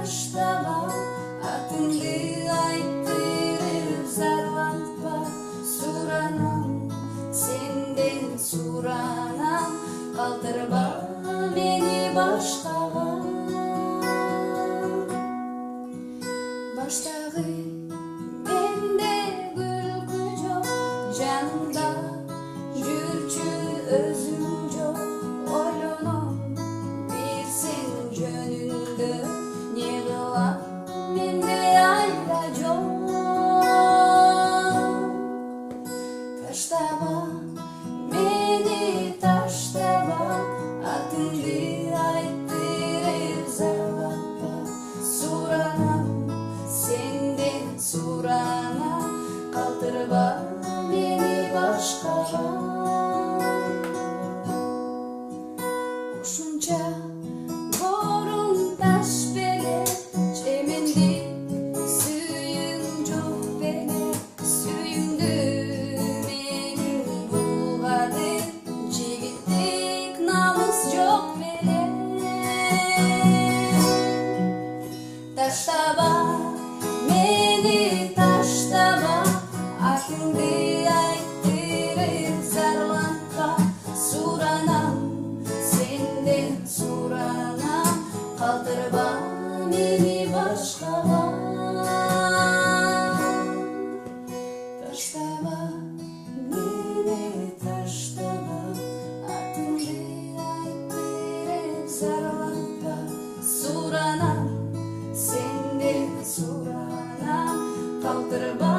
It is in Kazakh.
таштаба, атыңды айттырып зарланба. Суранам, сенден суранам, калтырба мени башкага. Баштагы менде күлкү жок, жанымда жүрчү өзүң жок. Ойлоном бир сен жөнүндө, не кылам менде айда жок. Таштаба мени, таштаба, атыңды айттырып зарланба. Суранам, сенден суранам, калтырба мени башкага. Ушунча борун таш беле, чеменди сүйүң жок беле. Сүйүңдү менин булгады, жигиттик намыс жок беле. Таштаба мени, таштаба, атыңды айттырып зарланба. Суранам, сенден суранам, калтырба мени башкага. Таштаба мени, таштаба, атыңды айттырып зарланба. Суранам, сенден суранам, калтырба